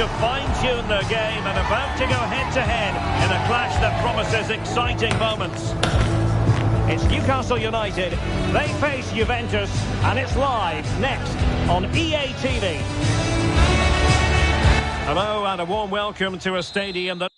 to fine-tune their game and about to go head-to-head in a clash that promises exciting moments. It's Newcastle United. They face Juventus, and it's live next on EA TV. Hello and a warm welcome to a stadium that...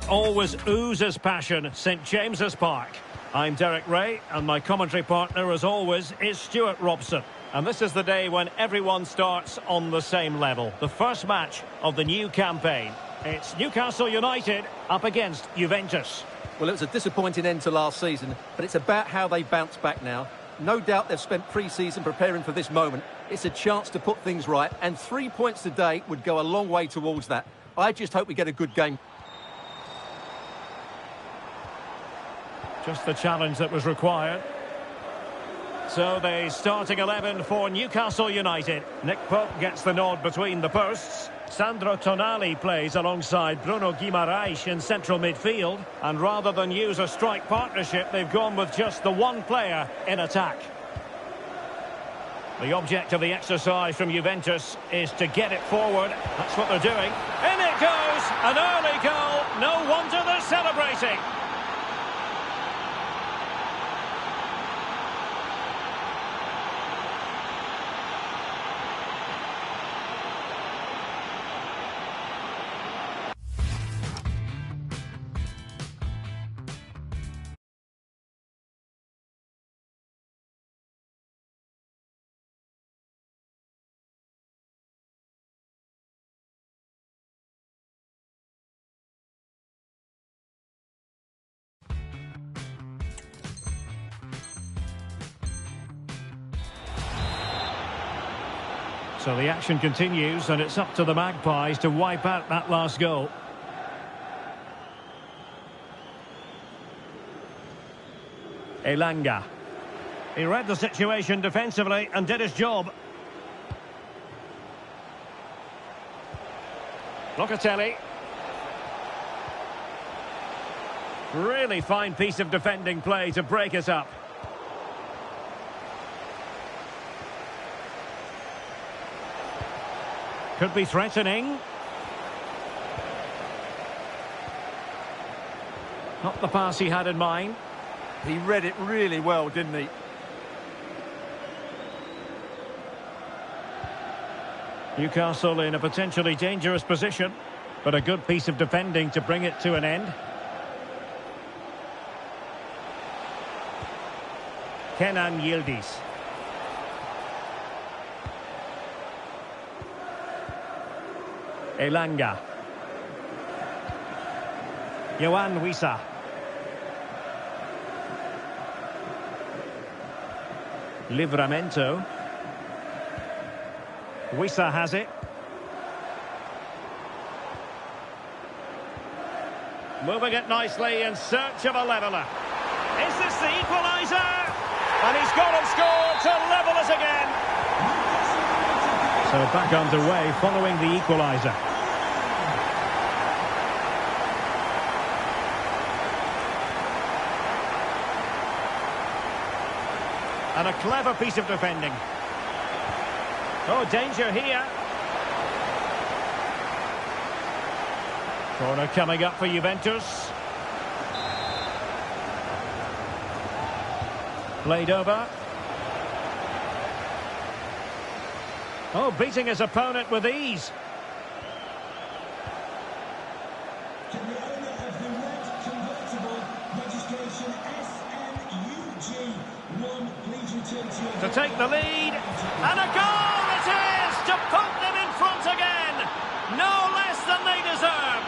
Always oozes passion, St James's Park. I'm Derek Ray, and my commentary partner, as always, is Stuart Robson. And this is the day when everyone starts on the same level. The first match of the new campaign. It's Newcastle United up against Juventus. Well, it was a disappointing end to last season, but it's about how they bounce back now. No doubt they've spent pre-season preparing for this moment. It's a chance to put things right, and 3 points today would go a long way towards that. I just hope we get a good game. Just the challenge that was required. So the starting 11 for Newcastle United. Nick Pope gets the nod between the posts. Sandro Tonali plays alongside Bruno Guimaraes in central midfield. And rather than use a strike partnership, they've gone with just the one player in attack. The object of the exercise from Juventus is to get it forward. That's what they're doing. In it goes! An early goal. No wonder they're celebrating. So the action continues, and it's up to the Magpies to wipe out that last goal. Elanga. He read the situation defensively and did his job. Locatelli. Really fine piece of defending play to break us up. Could be threatening. Not the pass he had in mind. He read it really well, didn't he? Newcastle in a potentially dangerous position, but a good piece of defending to bring it to an end. Kenan Yildiz. Elanga. Yohan Wissa. Livramento. Wissa has it. Moving it nicely in search of a leveller. Is this the equaliser? And he's got and scored to level us again. So back underway following the equaliser. And a clever piece of defending. Oh, danger here. Corner coming up for Juventus. Played over. Oh, beating his opponent with ease. To take the lead, and a goal it is to put them in front again. No less than they deserve.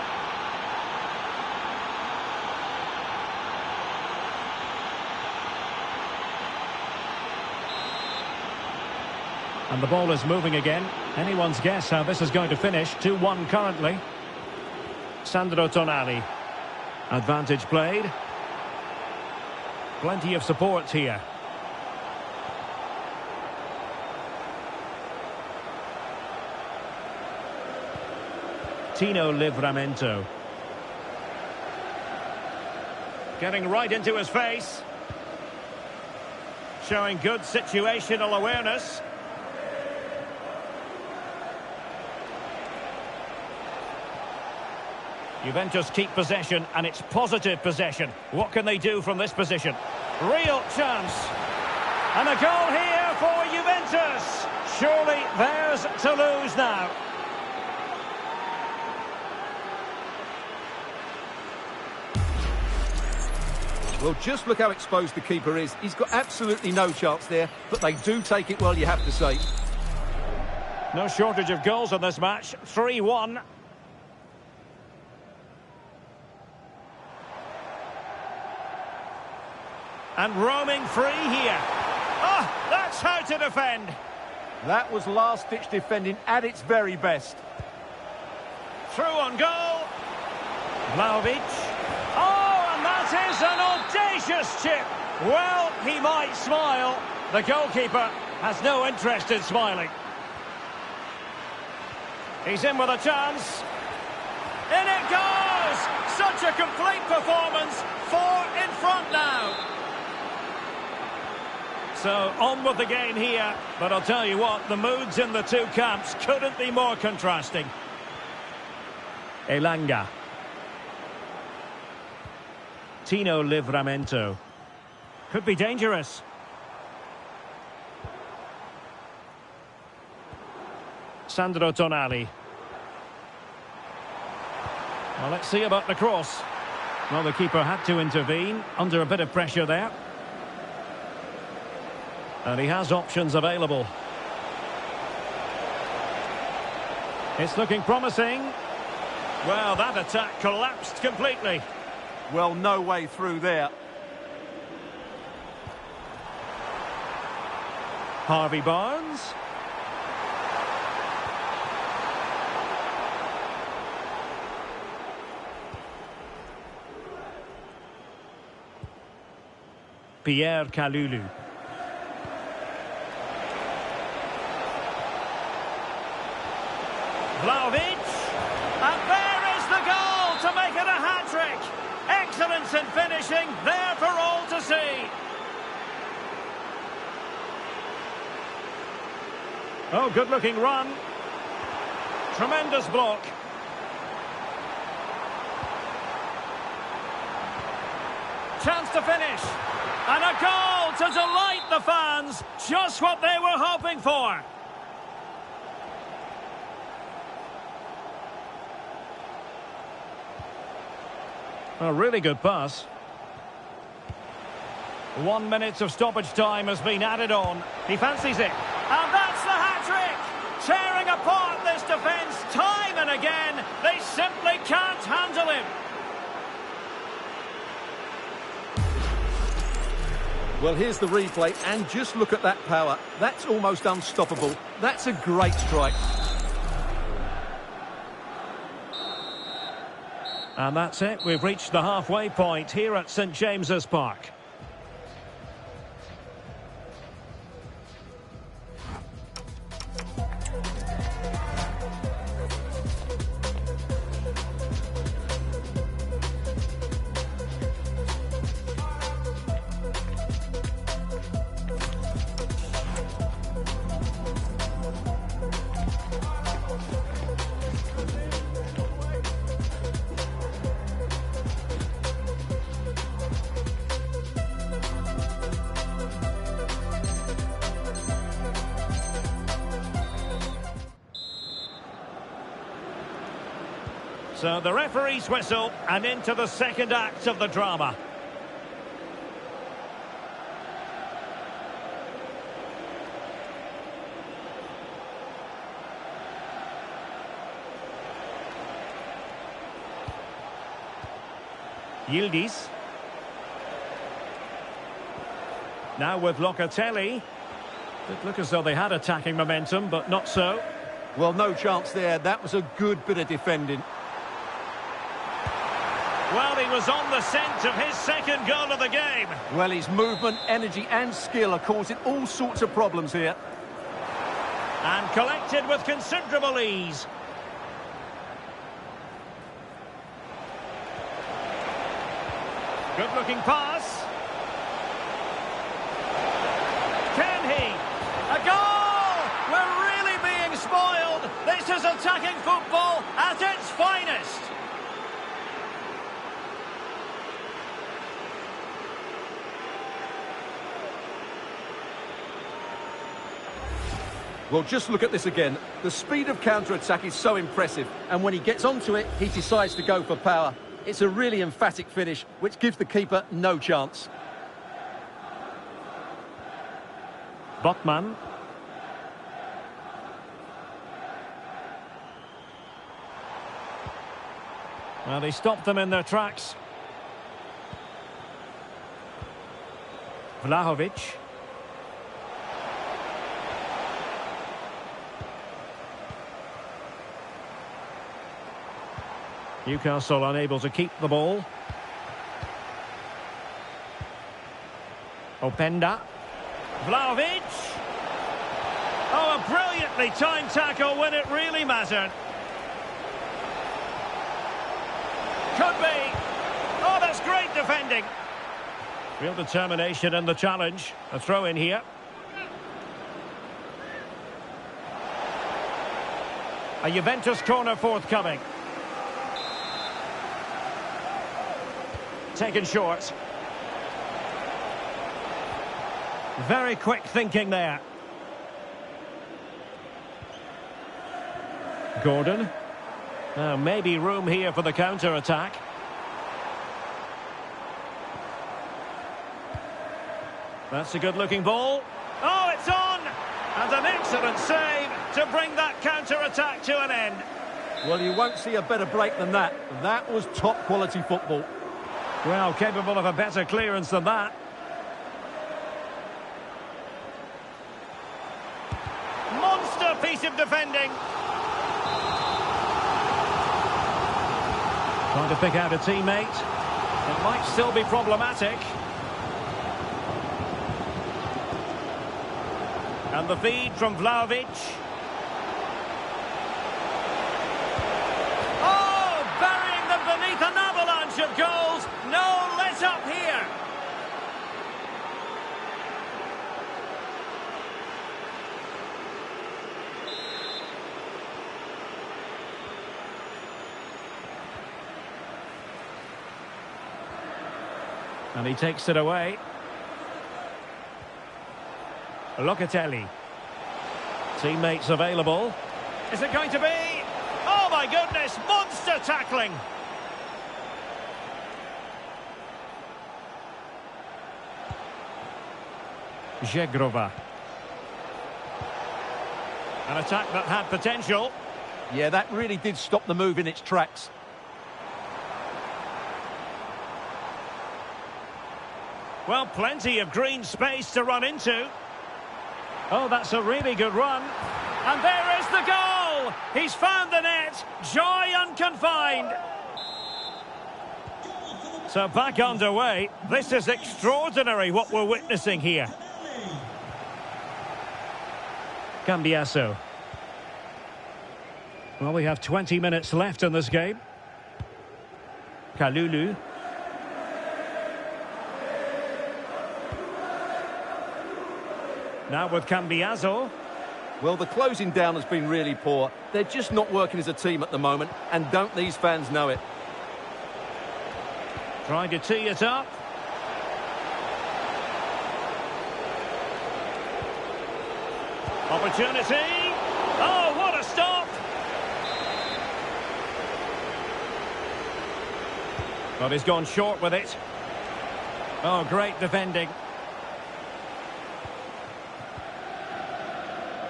And the ball is moving again. Anyone's guess how this is going to finish. 2-1 currently. Sandro Tonali. Advantage played. Plenty of support here. Tino Livramento. Getting right into his face. Showing good situational awareness. Juventus keep possession, and it's positive possession. What can they do from this position? Real chance. And a goal here for Juventus. Surely theirs to lose now. Well, just look how exposed the keeper is. He's got absolutely no chance there, but they do take it well, you have to say. No shortage of goals in this match. 3-1. And roaming free here. Oh, that's how to defend. That was last-ditch defending at its very best. Through on goal. Vlahovic. Oh, and that is an audacious chip. Well, he might smile. The goalkeeper has no interest in smiling. He's in with a chance. In it goes! Such a complete performance. 4 in front now. So, on with the game here, but I'll tell you what, the moods in the two camps couldn't be more contrasting. Elanga. Tino Livramento. Could be dangerous. Sandro Tonali. Well, let's see about the cross. Well, the keeper had to intervene, under a bit of pressure there. And he has options available. It's looking promising. Well, that attack collapsed completely. Well, no way through there. Harvey Barnes. Pierre Kalulu. Vlahovic, and there is the goal to make it a hat-trick. Excellence in finishing, there for all to see. Oh, good-looking run. Tremendous block. Chance to finish. And a goal to delight the fans. Just what they were hoping for. A really good pass. 1 minute of stoppage time has been added on. He fancies it. And that's the hat-trick! Tearing apart this defence time and again. They simply can't handle him. Well, here's the replay, and just look at that power. That's almost unstoppable. That's a great strike. And that's it. We've reached the halfway point here at St James's Park. So the referee's whistle, and into the second act of the drama. Yildiz. Now with Locatelli. It looked as though they had attacking momentum, but not so. Well, no chance there. That was a good bit of defending. Well, he was on the scent of his second goal of the game. Well, his movement, energy and skill are causing all sorts of problems here. And collected with considerable ease. Good-looking pass. Can he? A goal! We're really being spoiled. This is attacking football at its finest. Well, just look at this again. The speed of counter-attack is so impressive, and when he gets onto it, he decides to go for power. It's a really emphatic finish, which gives the keeper no chance. Botman. Well, they stopped them in their tracks. Vlahovic. Newcastle unable to keep the ball. Openda. Vlahovic. Oh, a brilliantly timed tackle when it really mattered. Could be. Oh, that's great defending. Real determination in the challenge. A throw in here. A Juventus corner forthcoming. Taken short. Very quick thinking there. Gordon. Now maybe room here for the counter-attack. That's a good-looking ball. Oh, it's on! And an excellent save to bring that counter-attack to an end. Well, you won't see a better break than that. That was top-quality football. Well, capable of a better clearance than that. Monster piece of defending. Trying to pick out a teammate. It might still be problematic. And the feed from Vlahovic. Oh, burying them beneath an avalanche of goals. No let up here. And he takes it away. Locatelli. Teammates available. Is it going to be? Oh my goodness, monster tackling. Zegrova. An attack that had potential. Yeah, that really did stop the move in its tracks. Well, plenty of green space to run into. Oh, that's a really good run. And there is the goal! He's found the net. Joy unconfined. So back underway. This is extraordinary what we're witnessing here. Cambiaso. Well, we have 20 minutes left in this game. Kalulu. Now with Cambiaso. Well, the closing down has been really poor. They're just not working as a team at the moment, and don't these fans know it? Trying to tee it up. Opportunity. Oh, what a stop. Well, he's gone short with it. Oh, great defending.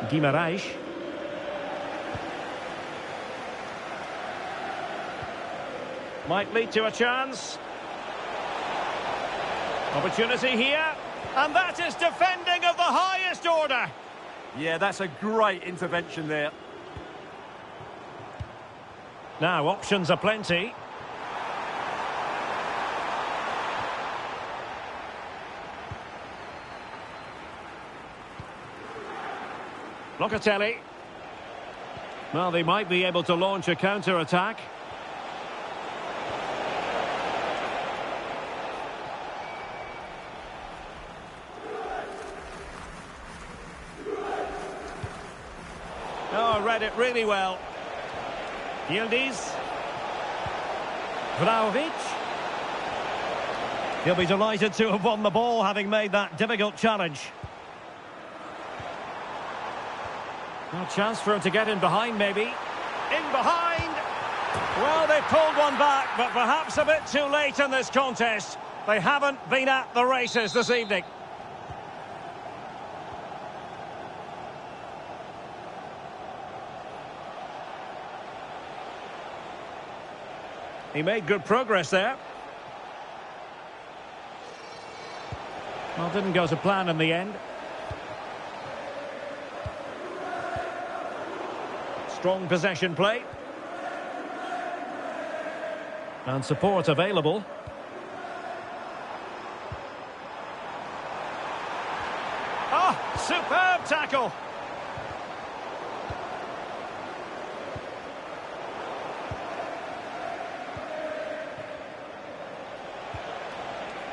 Guimaraes. Might lead to a chance. Opportunity here, and that is defending of the highest order. Yeah, that's a great intervention there. Now, options are plenty. Locatelli. Well, they might be able to launch a counter-attack. Oh, read it really well. Yildiz. Vlahovic. He'll be delighted to have won the ball, having made that difficult challenge. No chance for him to get in behind, maybe. In behind! Well, they pulled one back, but perhaps a bit too late in this contest. They haven't been at the races this evening. He made good progress there. Well, didn't go to plan in the end. Strong possession play. And support available. Oh, superb tackle.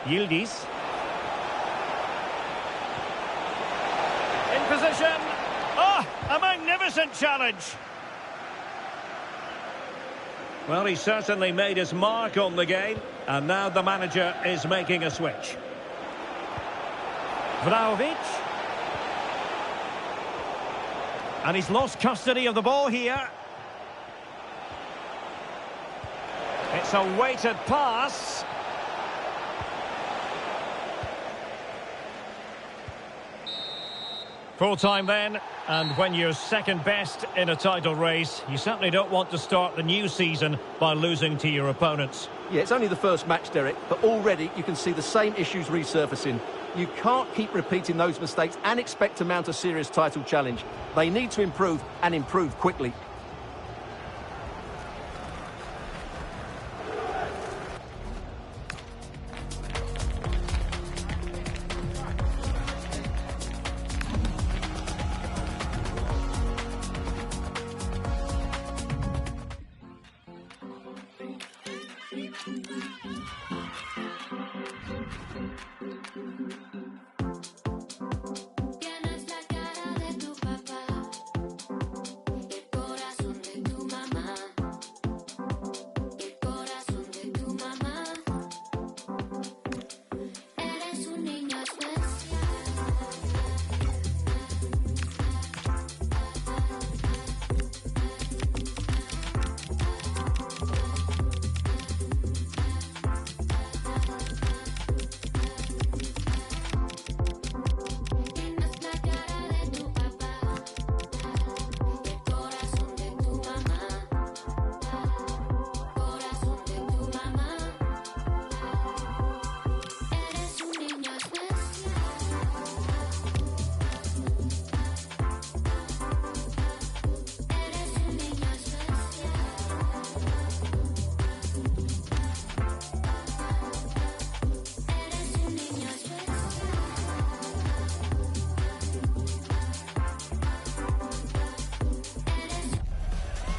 Yildiz. In position. Oh, a magnificent challenge. Well, he certainly made his mark on the game, and now the manager is making a switch. Vlahovic. And he's lost custody of the ball here. It's a weighted pass. Full time then, and when you're second best in a title race, you certainly don't want to start the new season by losing to your opponents. Yeah, it's only the first match, Derek, but already you can see the same issues resurfacing. You can't keep repeating those mistakes and expect to mount a serious title challenge. They need to improve, and improve quickly.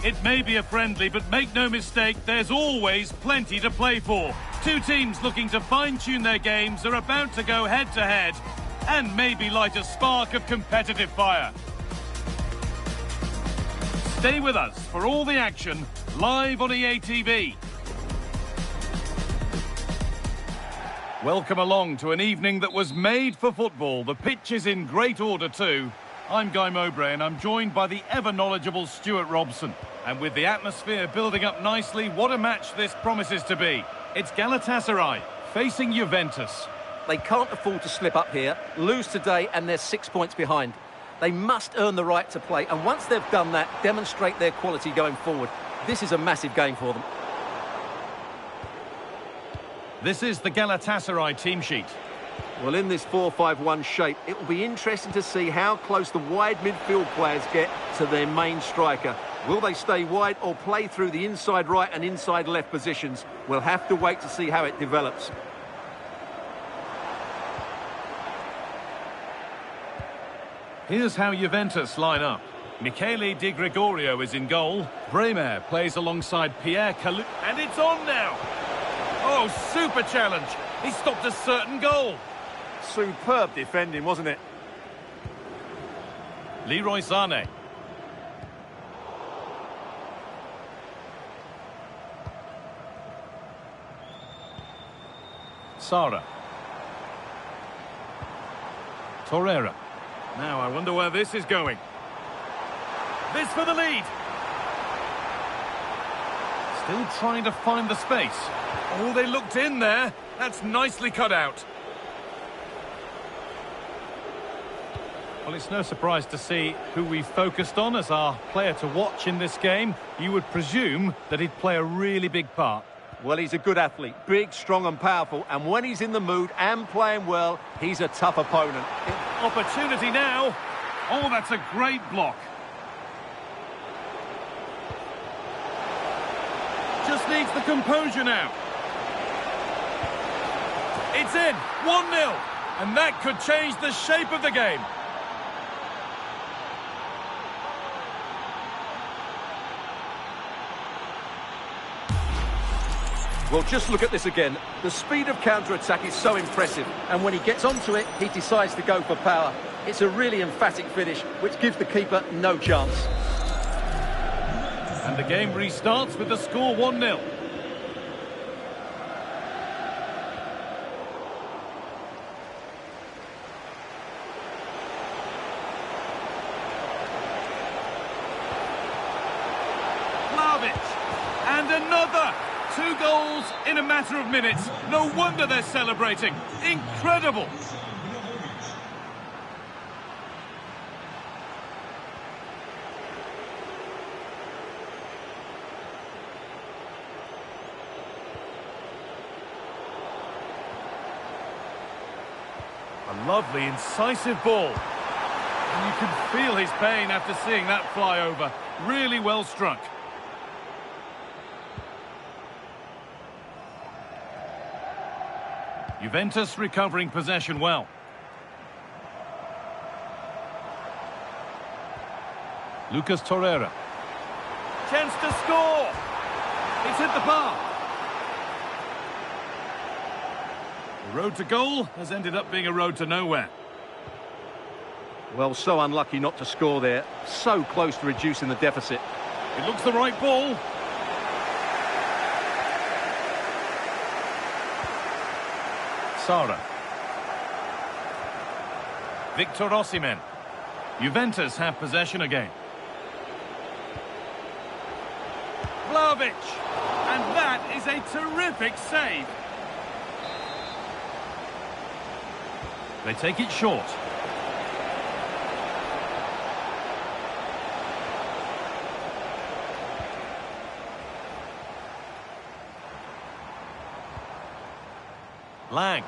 It may be a friendly, but make no mistake, there's always plenty to play for. Two teams looking to fine-tune their games are about to go head-to-head and maybe light a spark of competitive fire. Stay with us for all the action, live on EA TV. Welcome along to an evening that was made for football. The pitch is in great order too. I'm Guy Mowbray and I'm joined by the ever-knowledgeable Stuart Robson. And with the atmosphere building up nicely, what a match this promises to be. It's Galatasaray facing Juventus. They can't afford to slip up here, lose today, and they're 6 points behind. They must earn the right to play, and once they've done that, demonstrate their quality going forward. This is a massive game for them. This is the Galatasaray team sheet. Well, in this 4-5-1 shape, it will be interesting to see how close the wide midfield players get to their main striker. Will they stay wide or play through the inside right and inside left positions? We'll have to wait to see how it develops. Here's how Juventus line up. Michele Di Gregorio is in goal. Bremer plays alongside Pierre Kalu. And it's on now! Oh, super challenge! He stopped a certain goal. Superb defending, wasn't it? Leroy Sané. Sara. Torreira. Now, I wonder where this is going. This for the lead. Still trying to find the space. Oh, they looked in there. That's nicely cut out. Well, it's no surprise to see who we focused on as our player to watch in this game. You would presume that he'd play a really big part. Well, he's a good athlete, big, strong and powerful, and when he's in the mood and playing well, he's a tough opponent. Opportunity now. Oh, that's a great block. Just needs the composure now. It's in, 1-0, and that could change the shape of the game. Well, just look at this again. The speed of counter-attack is so impressive, and when he gets onto it, he decides to go for power. It's a really emphatic finish, which gives the keeper no chance. And the game restarts with the score 1-0. And another! 2 goals in a matter of minutes. No wonder they're celebrating. Incredible! A lovely, incisive ball. And you can feel his pain after seeing that fly over. Really well struck. Juventus recovering possession well. Lucas Torreira. Chance to score! It's hit the bar. The road to goal has ended up being a road to nowhere. Well, so unlucky not to score there. So close to reducing the deficit. It looks the right ball. Sara. Victor Osimhen. Juventus have possession again. Vlahovic. And that is a terrific save. They take it short. Lang.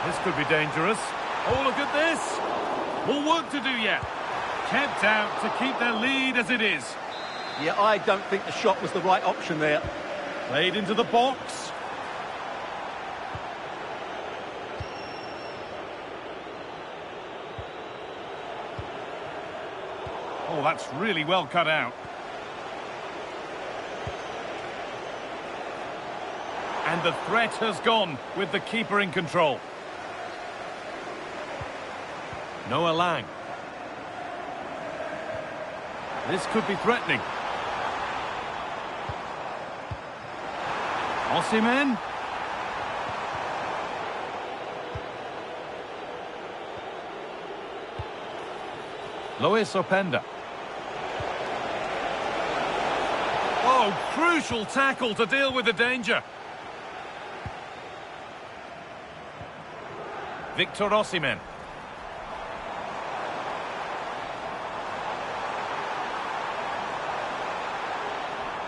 This could be dangerous. Oh, look at this. More work to do yet. Kept out to keep their lead as it is. Yeah, I don't think the shot was the right option there. Played into the box. Oh, that's really well cut out. And the threat has gone with the keeper in control. Noah Lang. This could be threatening. Osimhen. Luis Openda. Oh, crucial tackle to deal with the danger. Victor Osimhen.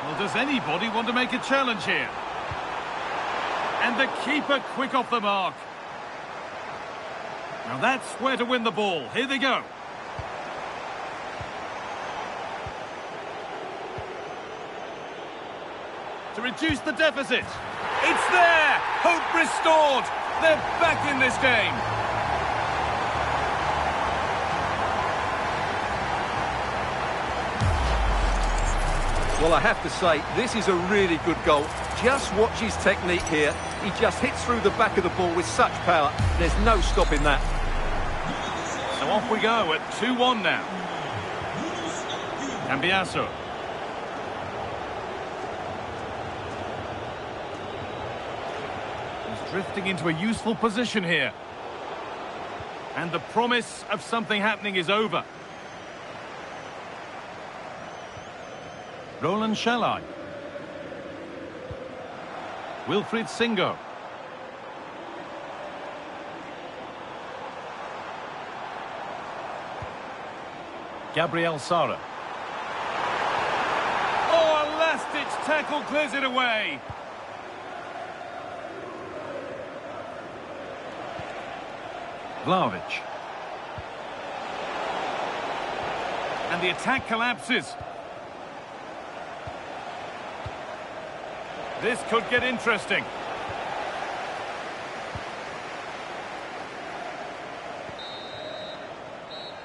Well, does anybody want to make a challenge here? And the keeper quick off the mark. Now that's where to win the ball. Here they go. To reduce the deficit. It's there! Hope restored! They're back in this game. Well, I have to say, this is a really good goal. Just watch his technique here. He just hits through the back of the ball with such power. There's no stopping that. So off we go at 2-1 now. Cambiasso. He's drifting into a useful position here. And the promise of something happening is over. Roland Shalai. Wilfried Singo. Gabriel Sara. Oh, a last-ditch tackle clears it away. Vlahovic. And the attack collapses. This could get interesting.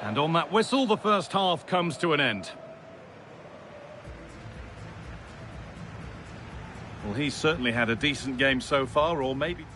And on that whistle, the first half comes to an end. Well, he's certainly had a decent game so far, or maybe...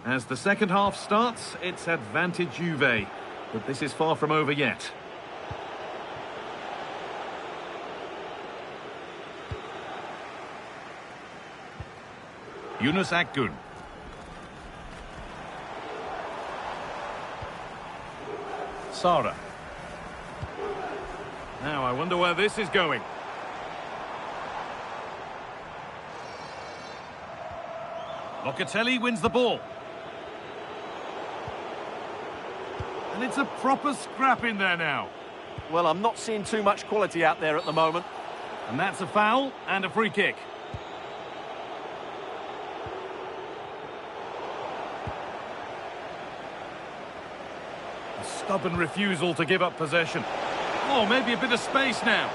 As the second half starts, it's advantage Juve, but this is far from over yet. Yunus Akgün. Sara. Now, I wonder where this is going. Locatelli wins the ball. And it's a proper scrap in there now. Well, I'm not seeing too much quality out there at the moment. And that's a foul and a free kick. A stubborn refusal to give up possession. Oh, maybe a bit of space now.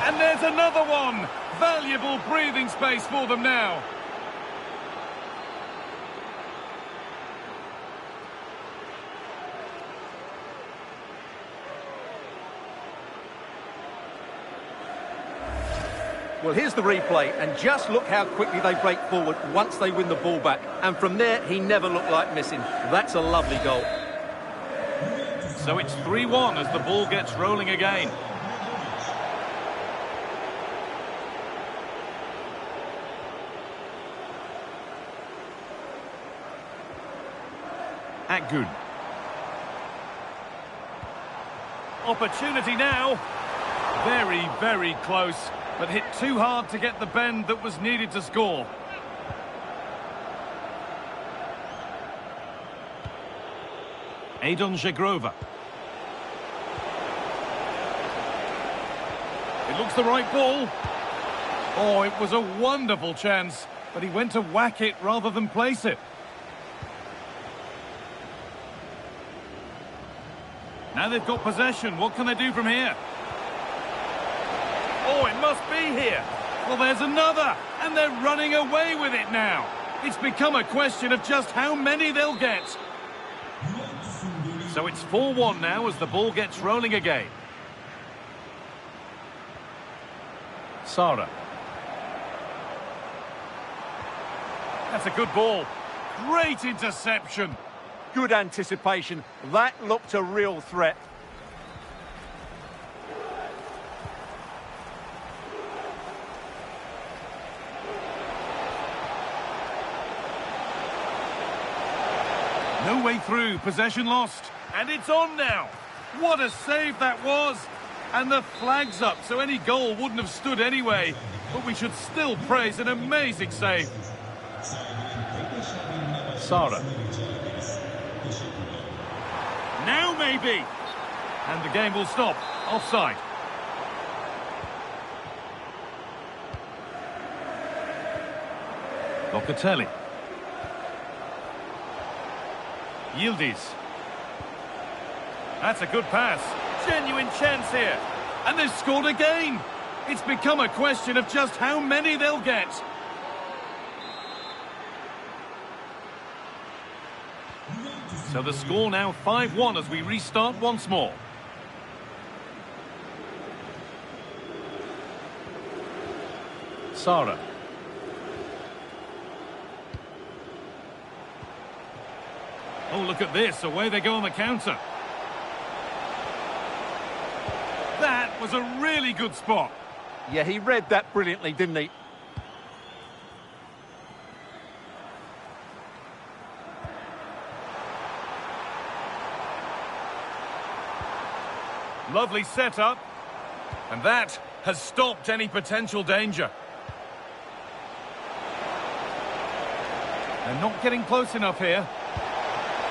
And there's another one. Valuable breathing space for them now. Well, here's the replay, and just look how quickly they break forward once they win the ball back. And from there, he never looked like missing. That's a lovely goal. So it's 3-1 as the ball gets rolling again. Akgün. Opportunity now. Very, very close, but hit too hard to get the bend that was needed to score. Adon Żegrova. It looks the right ball. Oh, it was a wonderful chance, but he went to whack it rather than place it. Now they've got possession. What can they do from here? Oh, it must be here. Well, there's another, and they're running away with it now. It's become a question of just how many they'll get. So it's 4-1 now as the ball gets rolling again. Sara. That's a good ball. Great interception. Good anticipation. That looked a real threat. No way through, possession lost. And it's on now. What a save that was. And the flag's up, so any goal wouldn't have stood anyway. But we should still praise an amazing save. Sara. Now maybe. And the game will stop. Offside. Locatelli. Yildiz. That's a good pass. Genuine chance here. And they've scored again. It's become a question of just how many they'll get. So the score now 5-1 as we restart once more. Sara. Oh, look at this. Away they go on the counter. That was a really good spot. Yeah, he read that brilliantly, didn't he? Lovely setup. And that has stopped any potential danger. They're not getting close enough here.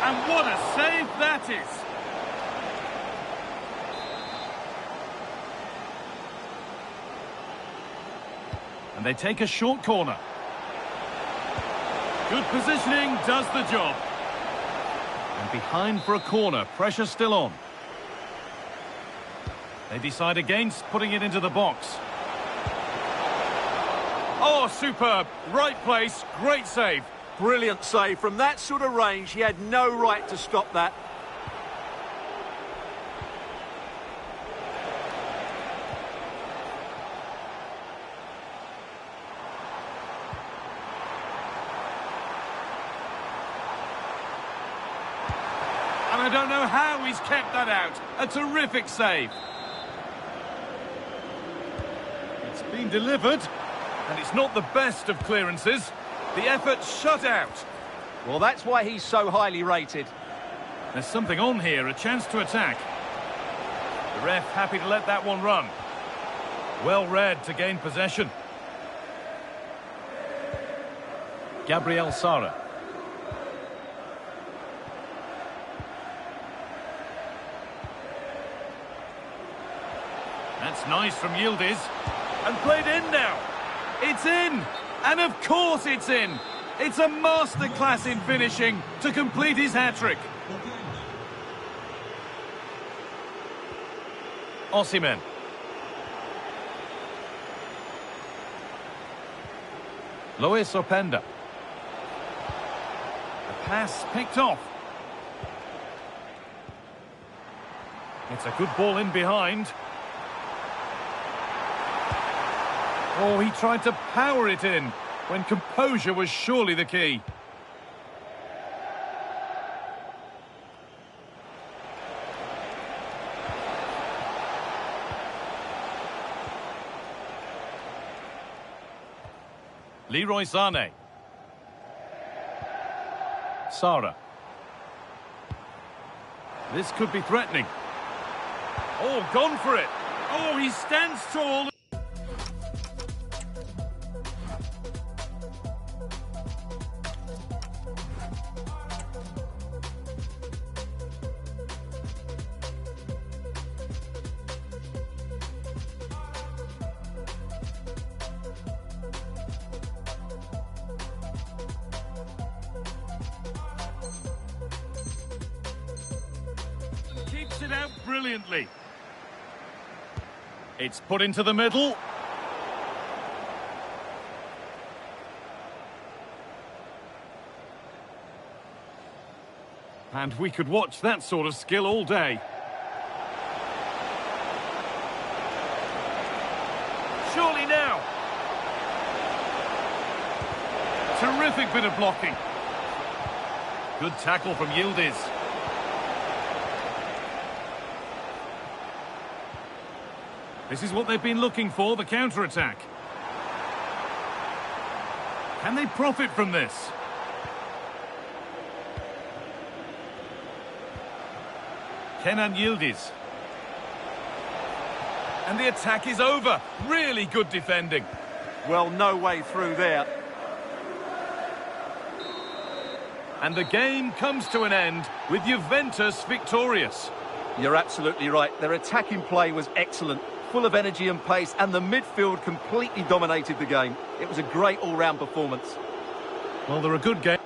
And what a save that is! And they take a short corner. Good positioning does the job. And behind for a corner, pressure still on. They decide against putting it into the box. Oh, superb. Right place, great save. Brilliant save. From that sort of range, he had no right to stop that. And I don't know how he's kept that out. A terrific save. It's been delivered, and it's not the best of clearances. The effort shut out. Well, that's why he's so highly rated. There's something on here, a chance to attack. The ref happy to let that one run. Well read to gain possession. Gabriel Sara. That's nice from Yildiz. And played in now. It's in. And of course it's in. It's a masterclass in finishing to complete his hat-trick. Osimhen. Luis Openda. The pass picked off. It's a good ball in behind. Oh, he tried to power it in when composure was surely the key. Leroy Sané. Sara. This could be threatening. Oh, gone for it. Oh, he stands tall. Keeps it out brilliantly. It's put into the middle. And we could watch that sort of skill all day. Surely now. Terrific bit of blocking. Good tackle from Yildiz. This is what they've been looking for, the counter-attack. Can they profit from this? Kenan Yildiz. And the attack is over. Really good defending. Well, no way through there. And the game comes to an end with Juventus victorious. You're absolutely right. Their attacking play was excellent, full of energy and pace, and the midfield completely dominated the game. It was a great all-round performance. Well, they're a good game.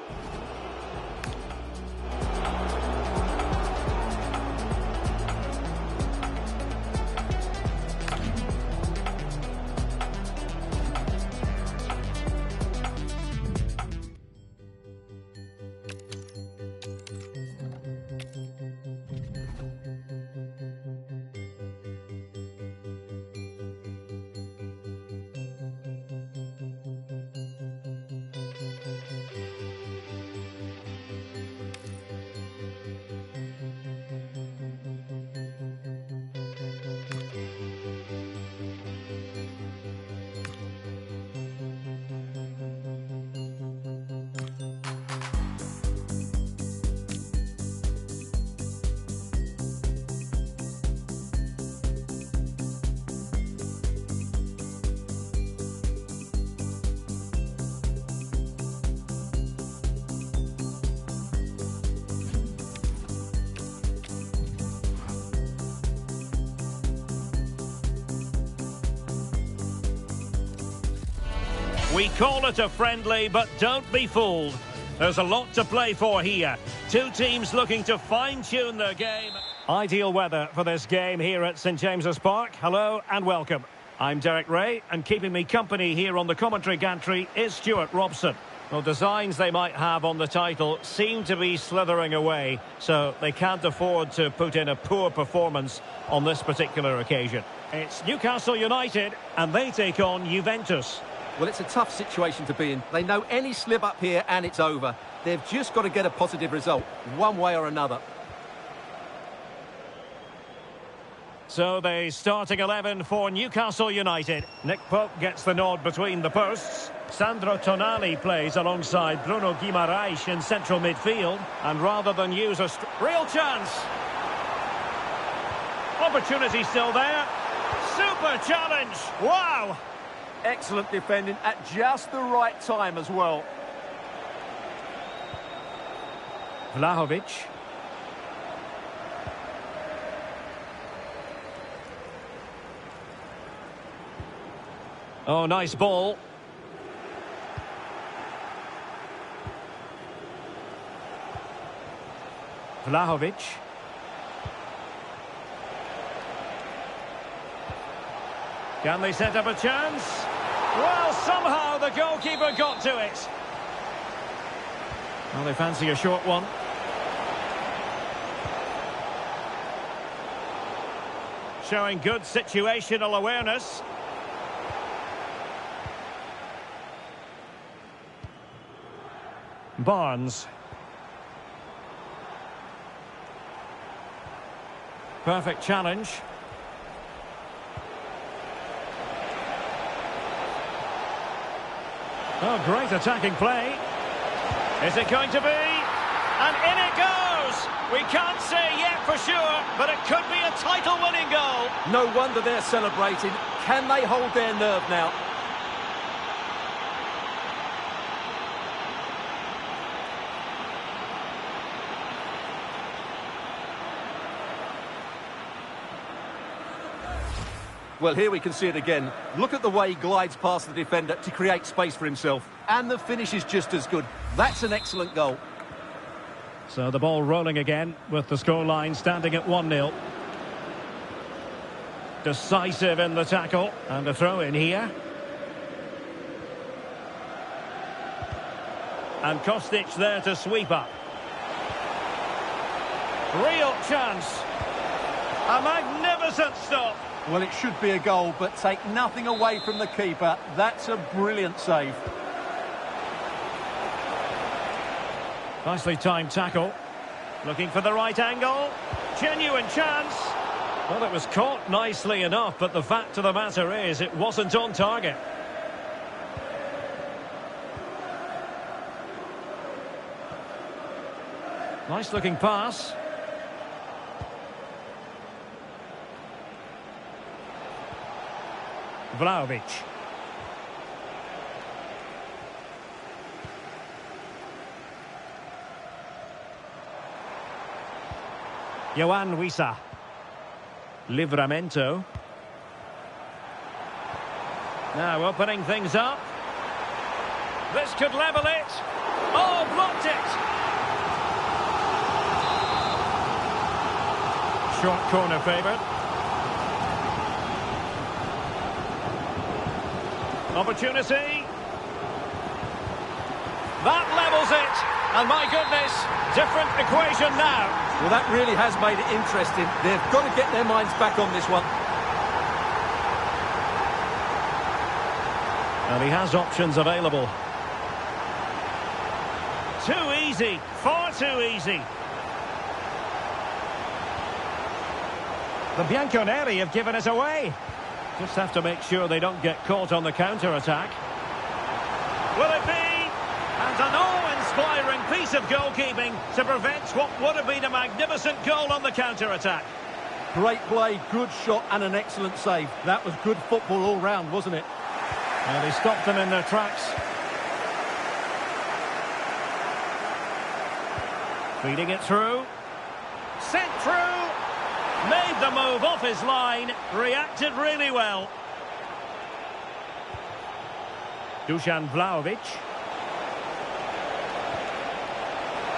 We call it a friendly, but don't be fooled. There's a lot to play for here. Two teams looking to fine-tune their game. Ideal weather for this game here at St James's Park. Hello and welcome. I'm Derek Ray, and keeping me company here on the commentary gantry is Stuart Robson. Well, designs they might have on the title seem to be slithering away, so they can't afford to put in a poor performance on this particular occasion. It's Newcastle United, and they take on Juventus. Well, it's a tough situation to be in. They know any slip up here and it's over. They've just got to get a positive result, one way or another. So the starting 11 for Newcastle United. Nick Pope gets the nod between the posts. Sandro Tonali plays alongside Bruno Guimaraes in central midfield. And rather than use a real chance. Opportunity still there. Super challenge. Wow. Excellent defending at just the right time as well. Vlahovic. Oh, nice ball. Vlahovic. Can they set up a chance? Well, somehow the goalkeeper got to it. Well, they fancy a short one. Showing good situational awareness. Barnes. Perfect challenge. Oh, great attacking play. Is it going to be? And in it goes! We can't say yet for sure, but it could be a title-winning goal. No wonder they're celebrating. Can they hold their nerve now? Well, here we can see it again. Look at the way he glides past the defender to create space for himself. And the finish is just as good. That's an excellent goal. So the ball rolling again with the scoreline standing at 1-0. Decisive in the tackle. And a throw in here. And Kostic there to sweep up. Real chance. A magnificent stop. Well, it should be a goal, but take nothing away from the keeper. That's a brilliant save. Nicely timed tackle. Looking for the right angle. Genuine chance. Well, it was caught nicely enough, but the fact of the matter is it wasn't on target. Nice looking pass. Vlahovic. Johan Wissa. Livramento. Now opening things up. This could level it. Oh, blocked it. Short corner favoured. Opportunity. That levels it. And my goodness, different equation now. Well, that really has made it interesting. They've got to get their minds back on this one. And he has options available. Too easy, far too easy. The Bianconeri have given us away. Just have to make sure they don't get caught on the counter-attack. Will it be? And an awe-inspiring piece of goalkeeping to prevent what would have been a magnificent goal on the counter-attack. Great play, good shot and an excellent save. That was good football all round, wasn't it? And he stopped them in their tracks. Feeding it through. Sent through. Made the move off his line. Reacted really well. Dusan Vlahovic.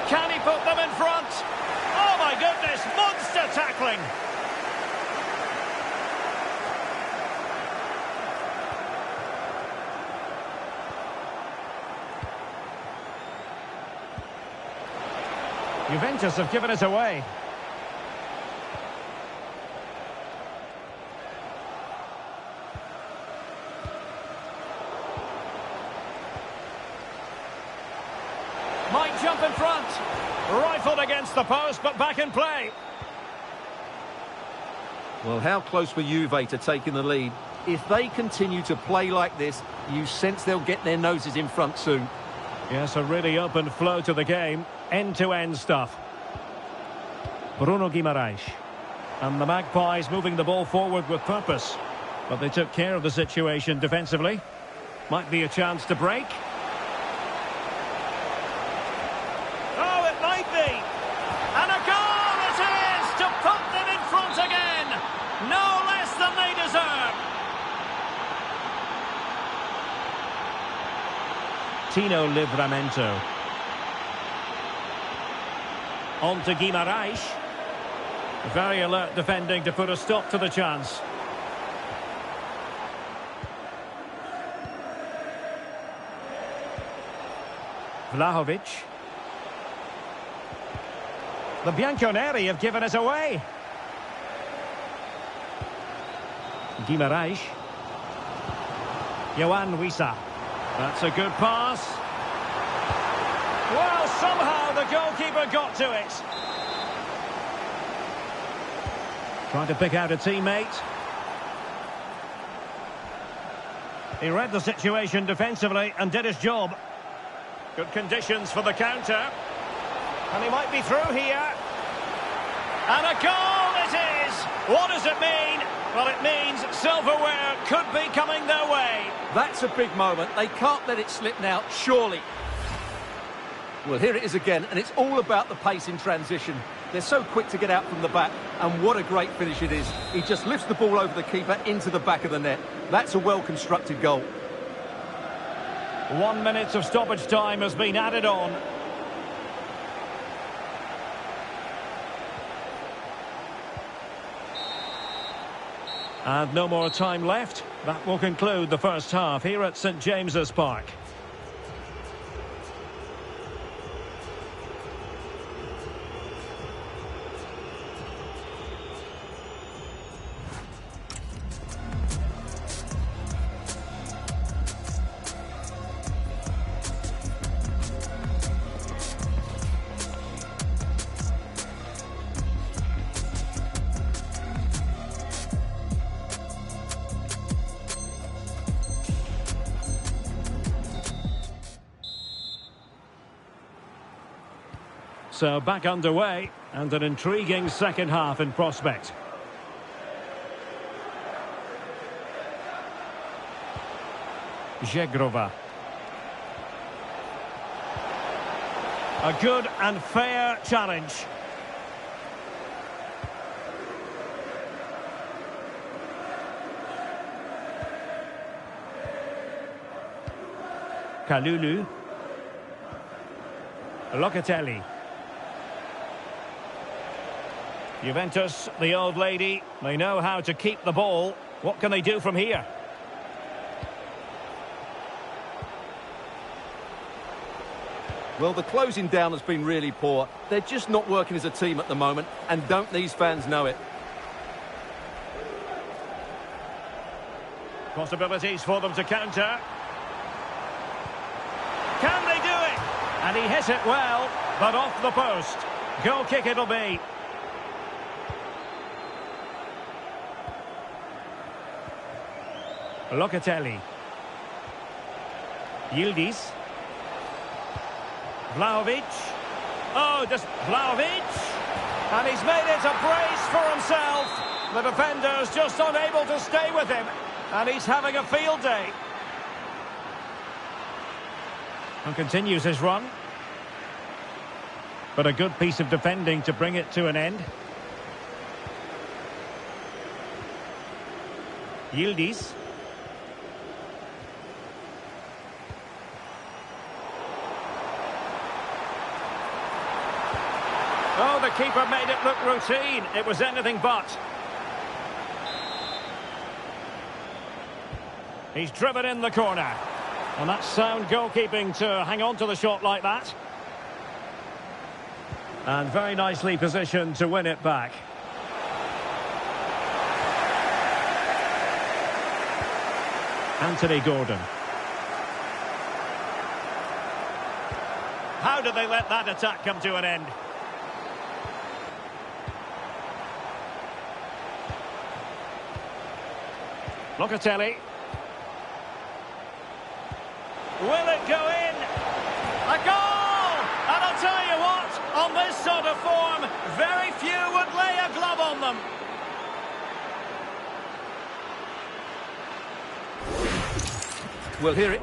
Can he put them in front? Oh my goodness, monster tackling. Juventus have given us away. Might jump in front. Rifled against the post, but back in play. Well, how close were Juve to taking the lead? If they continue to play like this, you sense they'll get their noses in front soon. Yes, a really open flow to the game. End-to-end stuff. Bruno Guimaraes. And the Magpies moving the ball forward with purpose. But they took care of the situation defensively. Might be a chance to break. Oh, it might be. And a goal it is to put them in front again. No less than they deserve. Tino Livramento. On to Guimaraes. Very alert defending to put a stop to the chance. Vlahovic. The Bianconeri have given us away. Guimaraes. Johan Wissa. That's a good pass. Well, somehow the goalkeeper got to it. Trying to pick out a teammate. He read the situation defensively and did his job. Good conditions for the counter. And he might be through here. And a goal it is! What does it mean? Well, it means silverware could be coming their way. That's a big moment. They can't let it slip now, surely. Well, here it is again, and it's all about the pace in transition. They're so quick to get out from the back, and what a great finish it is. He just lifts the ball over the keeper into the back of the net. That's a well-constructed goal. 1 minute of stoppage time has been added on. And no more time left. That will conclude the first half here at St James's Park. So back underway, and an intriguing second half in prospect. Zegrova. A good and fair challenge. Kalulu. Locatelli. Juventus, the old lady, they know how to keep the ball. What can they do from here? Well, the closing down has been really poor. They're just not working as a team at the moment, and don't these fans know it? Possibilities for them to counter. Can they do it? And he hit it well, but off the post. Goal kick it'll be. Locatelli. Yildiz. Vlahovic. Oh, just Vlahovic. And he's made it a brace for himself. The defender's just unable to stay with him. And he's having a field day. And continues his run. But a good piece of defending to bring it to an end. Yildiz. Oh, the keeper made it look routine. It was anything but. He's driven in the corner. And that's sound goalkeeping to hang on to the shot like that. And very nicely positioned to win it back. Anthony Gordon. How did they let that attack come to an end? Locatelli. Will it go in? A goal! And I'll tell you what, on this sort of form, very few would lay a glove on them. We'll hear it.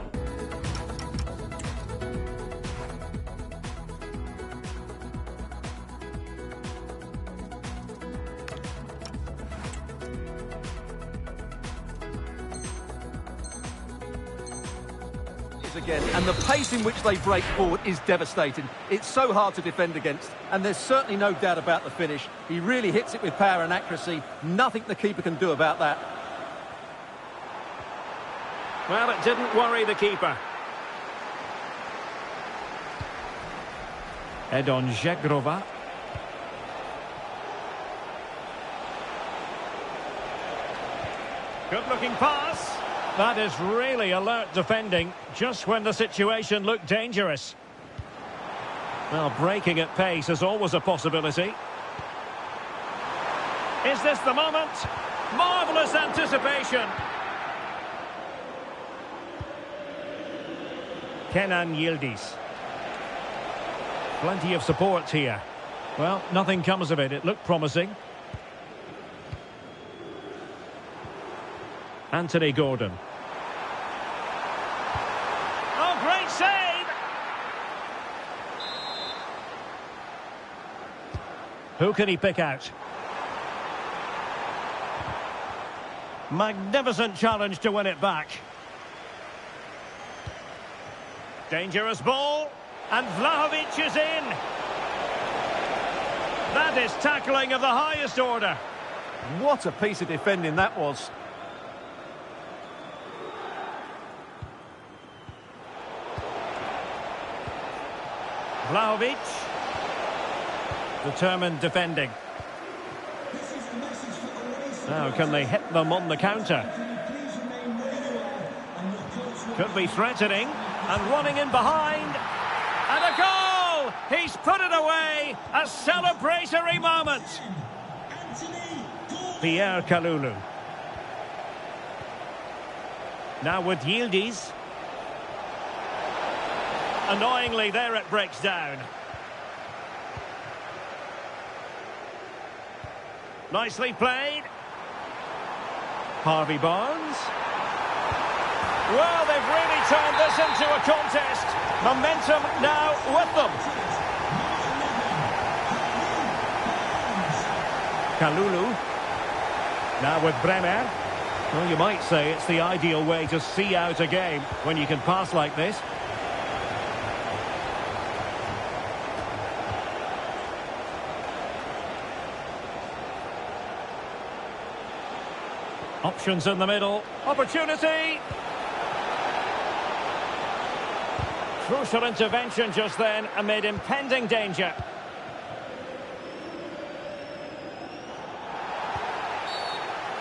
Again, and the pace in which they break forward is devastating. It's so hard to defend against, and there's certainly no doubt about the finish. He really hits it with power and accuracy. Nothing the keeper can do about that. Well, it didn't worry the keeper. Edon Zegrova. Good-looking pass. That is really alert defending, just when the situation looked dangerous. Well, breaking at pace is always a possibility. Is this the moment? Marvellous anticipation. Kenan Yildiz. Plenty of support here. Well, nothing comes of it. It looked promising. Anthony Gordon. Oh, great save! Who can he pick out? Magnificent challenge to win it back. Dangerous ball, and Vlahovic is in. That is tackling of the highest order. What a piece of defending that was. Vlahovic. Determined defending. Now, can they hit them on the counter? Could be threatening. And running in behind. And a goal! He's put it away. A celebratory moment. Pierre Kalulu. Now with Yildiz. Annoyingly, there it breaks down. Nicely played. Harvey Barnes. Well, they've really turned this into a contest. Momentum now with them. Kalulu. Now with Bremer. Well, you might say it's the ideal way to see out a game when you can pass like this. Options in the middle. Opportunity. Crucial intervention just then amid impending danger.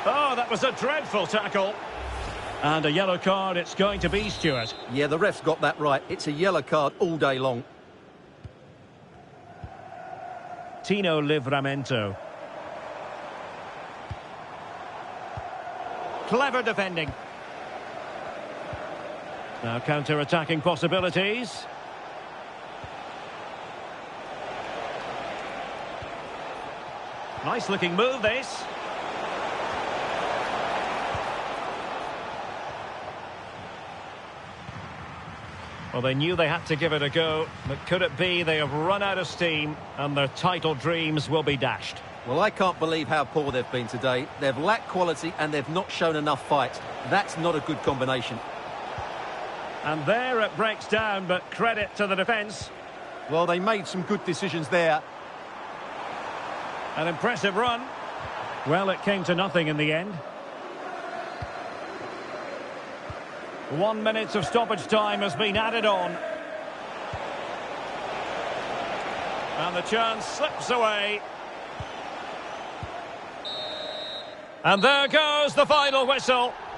Oh, that was a dreadful tackle. And a yellow card it's going to be, Stuart. Yeah, the ref's got that right. It's a yellow card all day long. Tino Livramento. Clever defending. Now counter-attacking possibilities. Nice-looking move, this. Well, they knew they had to give it a go, but could it be they have run out of steam and their title dreams will be dashed? Well, I can't believe how poor they've been today. They've lacked quality and they've not shown enough fight. That's not a good combination. And there it breaks down, but credit to the defence. Well, they made some good decisions there. An impressive run. Well, it came to nothing in the end. 1 minute of stoppage time has been added on. And the chance slips away. And there goes the final whistle.